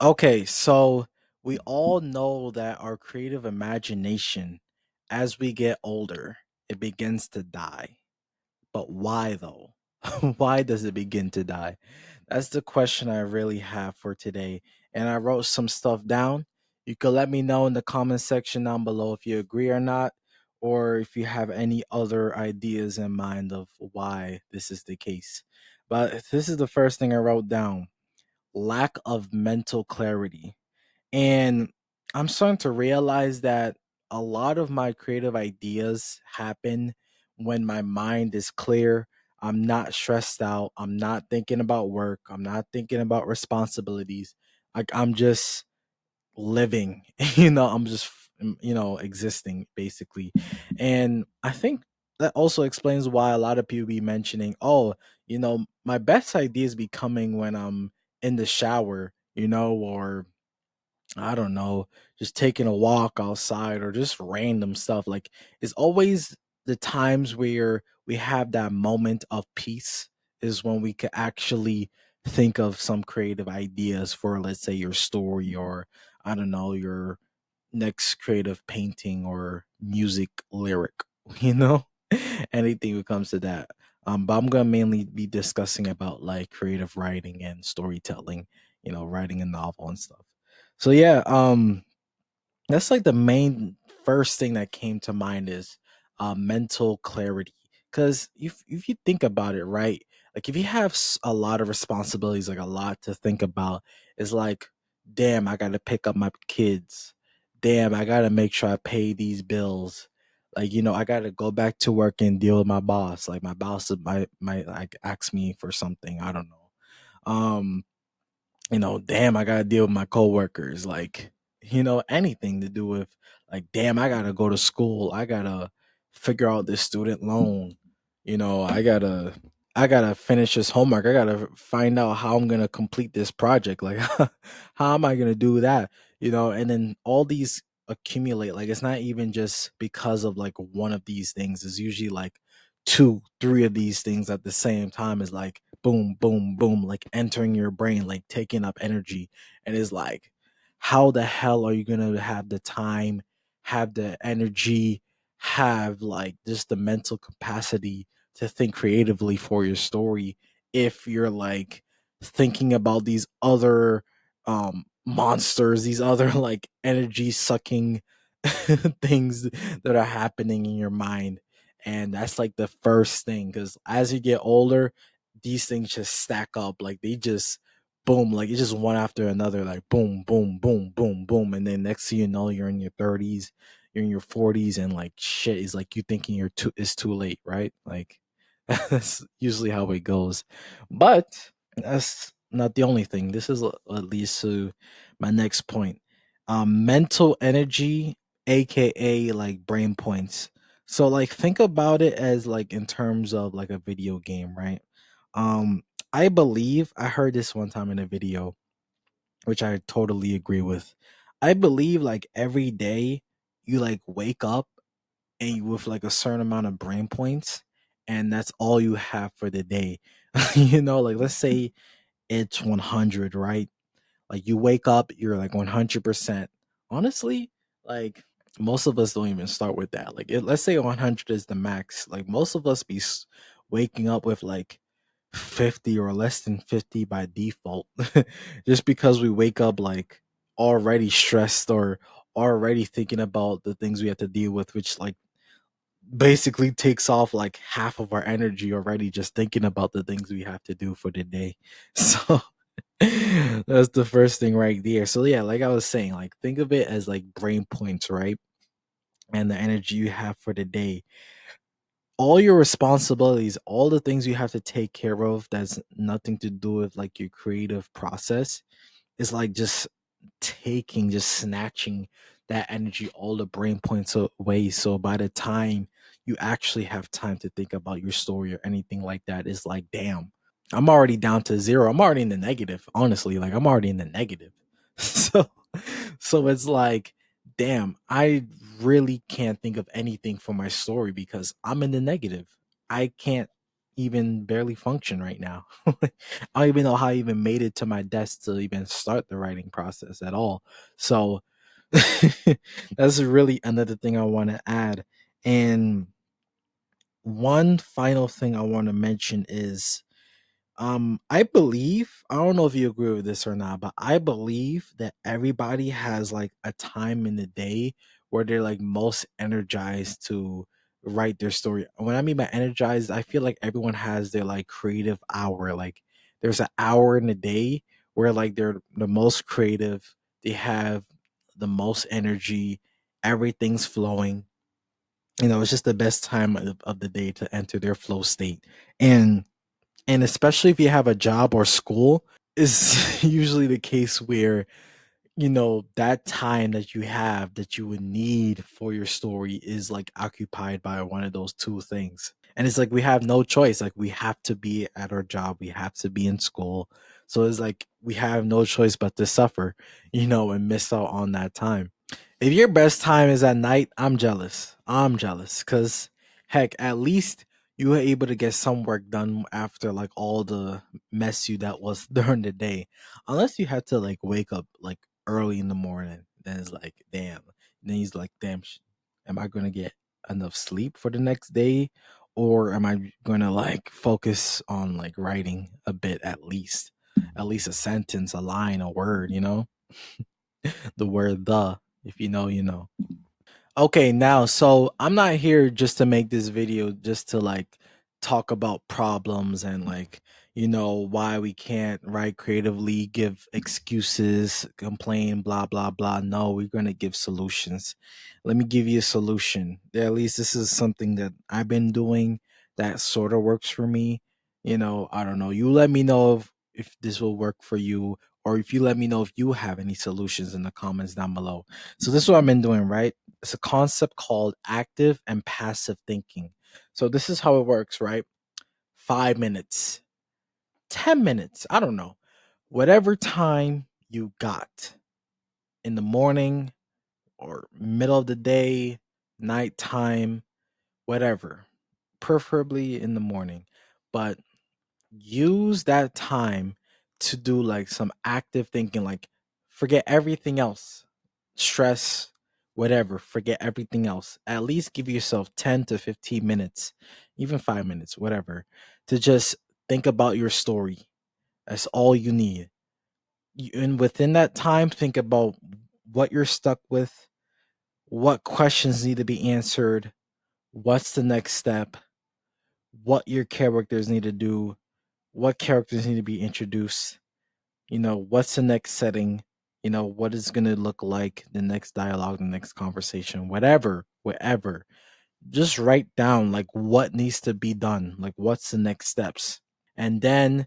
Okay, so we all know that our creative imagination, as we get older, it begins to die. But why though? Why does it begin to die? That's the question I really have for today. And I wrote some stuff down. You could let me know in the comment section down below if you agree or not, or if you have any other ideas in mind of why this is the case. But this is the first thing I wrote down: lack of mental clarity. And I'm starting to realize that a lot of my creative ideas happen when my mind is clear. I'm not stressed out. I'm not thinking about work. I'm not thinking about responsibilities. Like I'm just living, I'm just, existing basically. And I think that also explains why a lot of people be mentioning, oh, my best ideas be coming when I'm in the shower, or I don't know, just taking a walk outside or just random stuff. Like it's always the times where we have that moment of peace is when we could actually think of some creative ideas for, let's say, your story, or I don't know, your next creative painting or music lyric, you know? Anything when it comes to that. But I'm gonna mainly be discussing about like creative writing and storytelling, writing a novel and stuff. So yeah, that's like the main first thing that came to mind is mental clarity. Because if you think about it, right, like if you have a lot of responsibilities, like a lot to think about, it's like, damn, I got to pick up my kids. Damn, I got to make sure I pay these bills. Like, I got to go back to work and deal with my boss. Like my boss might like ask me for something. I don't know. Damn, I gotta deal with my coworkers, like, anything to do with, like, damn, I gotta go to school. I gotta figure out this student loan. I gotta finish this homework. I gotta find out how I'm gonna complete this project. Like, how am I gonna do that? And then all these accumulate. Like, it's not even just because of like one of these things. It's usually like two, three of these things at the same time is like boom, boom, boom, like entering your brain, like taking up energy. And it's like, how the hell are you gonna have the time, have the energy, have like just the mental capacity to think creatively for your story if you're like thinking about these other monsters, these other like energy sucking things that are happening in your mind. And that's like the first thing, because as you get older, these things just stack up, like they just boom, like it's just one after another, like boom, boom, boom, boom, boom. And then next thing you know, you're in your 30s, you're in your 40s, and like shit is like you thinking it's too late, right? Like that's usually how it goes. But that's not the only thing. This is at least to my next point. Mental energy, aka like brain points. So like think about it as like in terms of like a video game, right? Um I believe I heard this one time in a video, which I totally agree with. I believe like every day you like wake up and with like a certain amount of brain points, and that's all you have for the day. Like let's say it's 100, right? Like you wake up, you're like 100%. Honestly, like most of us don't even start with that. Like let's say 100 is the max. Like most of us be waking up with like 50 or less than 50 by default, just because we wake up like already stressed or already thinking about the things we have to deal with, which like basically takes off like half of our energy already just thinking about the things we have to do for the day. So that's the first thing right there. So yeah, like I was saying, like think of it as like brain points, right? And the energy you have for the day. All your responsibilities, all the things you have to take care of that's nothing to do with like your creative process is like just snatching that energy, all the brain points away. So by the time you actually have time to think about your story or anything like that, it's like, damn, I'm already down to zero. I'm already in the negative, honestly. Like I'm already in the negative. So it's like, damn, I really can't think of anything for my story because I'm in the negative. I can't, even barely function right now. I don't even know how I even made it to my desk to even start the writing process at all. So that's really another thing I want to add. And one final thing I want to mention is I believe, I don't know if you agree with this or not, but I believe that everybody has like a time in the day where they're like most energized to write their story. When I mean by energized, I feel like everyone has their like creative hour. Like there's an hour in the day where like they're the most creative, they have the most energy, everything's flowing. It's just the best time of the day to enter their flow state. And especially if you have a job or school, is usually the case where, that time that you have that you would need for your story is like occupied by one of those two things. And it's like we have no choice. Like we have to be at our job, we have to be in school. So it's like we have no choice but to suffer, and miss out on that time. If your best time is at night, I'm jealous. I'm jealous because, heck, at least you were able to get some work done after like all the mess you that was during the day. Unless you had to like wake up like early in the morning, then it's like, damn. Then he's like, damn, am I gonna get enough sleep for the next day, or am I gonna like focus on like writing a bit at least a sentence, a line, a word, the word the. If you know, you know. Okay, now, so I'm not here just to make this video just to like talk about problems and like, why we can't write creatively, give excuses, complain, blah, blah, blah. No, we're going to give solutions. Let me give you a solution. At least this is something that I've been doing that sort of works for me. I don't know. You let me know if this will work for you, or if you let me know if you have any solutions in the comments down below. So this is what I've been doing, right? It's a concept called active and passive thinking. So this is how it works, right? 5 minutes, 10 minutes, I don't know. Whatever time you got in the morning or middle of the day, nighttime, whatever. Preferably in the morning. But use that time to do like some active thinking, like forget everything else, stress, whatever, forget everything else. At least give yourself 10 to 15 minutes, even 5 minutes, whatever, to just think about your story. That's all you need. And within that time, think about what you're stuck with, what questions need to be answered, what's the next step, what your characters need to do, what characters need to be introduced, what's the next setting, what is going to look like, the next dialogue, the next conversation, whatever. Just write down like what needs to be done, like what's the next steps. And then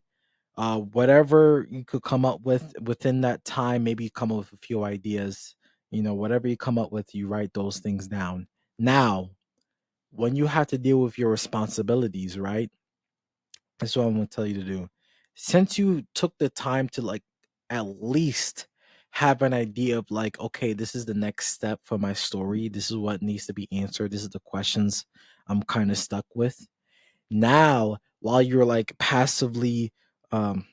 whatever you could come up with within that time, maybe you come up with a few ideas, whatever you come up with, you write those things down. Now, when you have to deal with your responsibilities, right? That's what I'm gonna tell you to do. Since you took the time to like at least have an idea of like, okay, this is the next step for my story. This is what needs to be answered. This is the questions I'm kind of stuck with. Now, while you're like passively, um,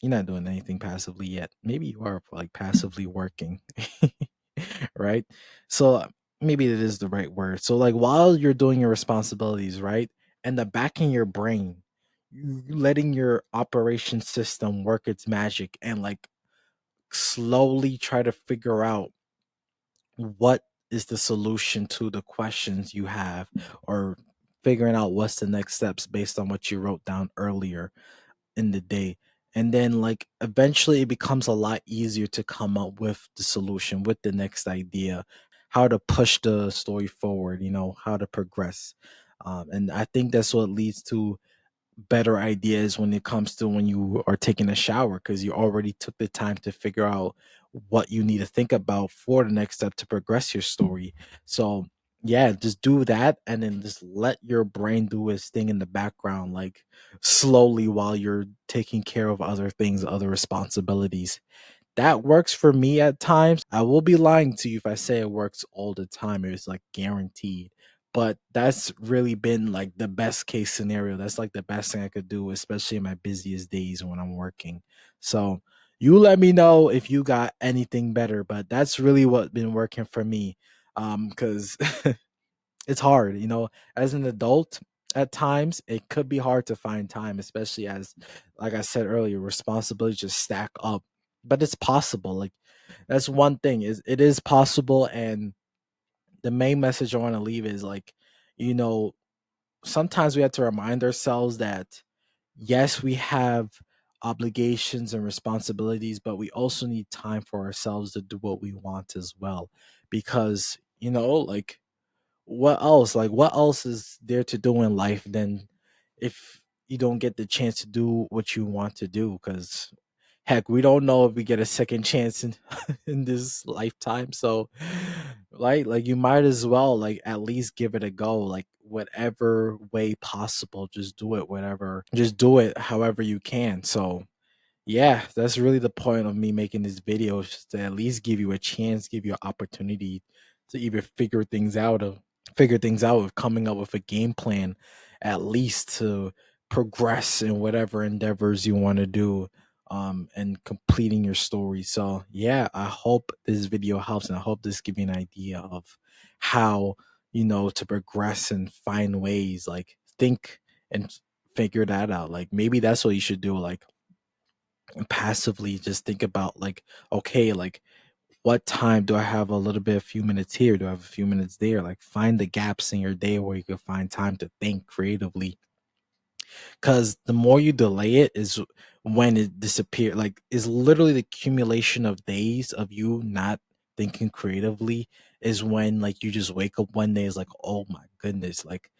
you're not doing anything passively yet. Maybe you are like passively working, right? So maybe it is the right word. So like while you're doing your responsibilities, right? And the back in your brain, you letting your operation system work its magic and like slowly try to figure out what is the solution to the questions you have, or figuring out what's the next steps based on what you wrote down earlier in the day. And then like eventually it becomes a lot easier to come up with the solution, with the next idea, how to push the story forward, how to progress. And I think that's what leads to better ideas when it comes to when you are taking a shower, because you already took the time to figure out what you need to think about for the next step to progress your story. So yeah, just do that and then just let your brain do its thing in the background, like slowly, while you're taking care of other things, other responsibilities. That works for me at times. I will be lying to you if I say it works all the time. It's like guaranteed. but that's really been like the best case scenario. That's like the best thing I could do, especially in my busiest days when I'm working. So you let me know if you got anything better, but that's really what been working for me. Because it's hard, as an adult, at times it could be hard to find time, especially as, like I said earlier, responsibilities just stack up. But it's possible. Like, that's one thing, is it is possible. And the main message I want to leave is like, you know, sometimes we have to remind ourselves that yes, we have obligations and responsibilities, but we also need time for ourselves to do what we want as well. Because, like, what else? Like, what else is there to do in life than if you don't get the chance to do what you want to do? Because heck, we don't know if we get a second chance in in this lifetime. So, like you might as well like at least give it a go. Like whatever way possible, just do it. Whatever, just do it. However you can. So yeah, that's really the point of me making this video, is just to at least give you a chance, give you an opportunity to even figure things out with coming up with a game plan, at least to progress in whatever endeavors you want to do, and completing your story. So yeah, I hope this video helps, and I hope this gives you an idea of how, to progress and find ways, like think and figure that out. Like maybe that's what you should do. Like passively just think about, like, okay, like what time do I have? A little bit, a few minutes here, do I have a few minutes there? Like find the gaps in your day where you can find time to think creatively, because the more you delay it is when it disappears. Like, is literally the accumulation of days of you not thinking creatively is when, like, you just wake up one day, is like, oh my goodness, like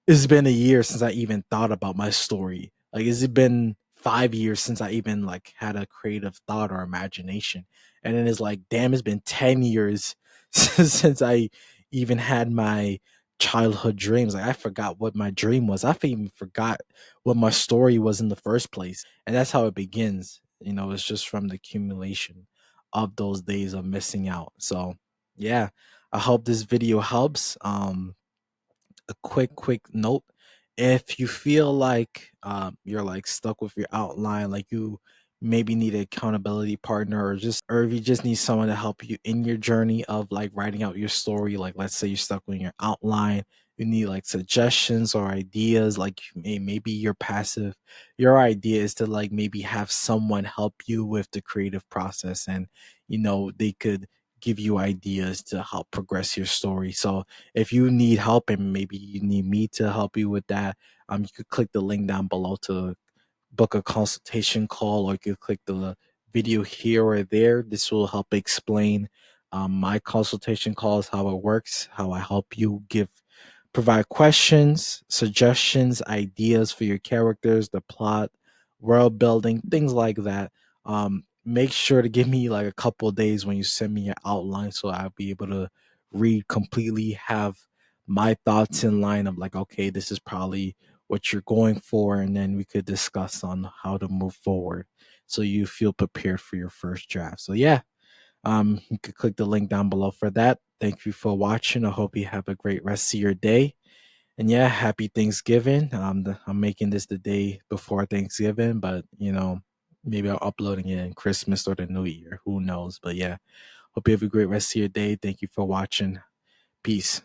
it's been a year since I even thought about my story. Like, has it been 5 years since I even like had a creative thought or imagination? And then it's like, damn, it's been 10 years since I even had my childhood dreams. Like, I forgot what my dream was. I even forgot what my story was in the first place. And that's how it begins. It's just from the accumulation of those days of missing out. So yeah, I hope this video helps. A quick note: if you feel like you're like stuck with your outline, like you maybe need an accountability partner, or if you just need someone to help you in your journey of like writing out your story, like let's say you're stuck with your outline, you need like suggestions or ideas, like maybe you're passive, your idea is to like maybe have someone help you with the creative process, and they could give you ideas to help progress your story. So if you need help and maybe you need me to help you with that, you could click the link down below to book a consultation call, or you could click the video here or there. This will help explain my consultation calls, how it works, how I help you provide questions, suggestions, ideas for your characters, the plot, world building, things like that. Make sure to give me like a couple of days when you send me your outline, so I'll be able to read completely, have my thoughts in line of like, okay, this is probably what you're going for, and then we could discuss on how to move forward so you feel prepared for your first draft. So yeah, you could click the link down below for that. Thank you for watching. I hope you have a great rest of your day. And yeah, happy Thanksgiving. I'm making this the day before Thanksgiving, but maybe I'll uploading it in Christmas or the New Year. Who knows? But yeah, hope you have a great rest of your day. Thank you for watching. Peace.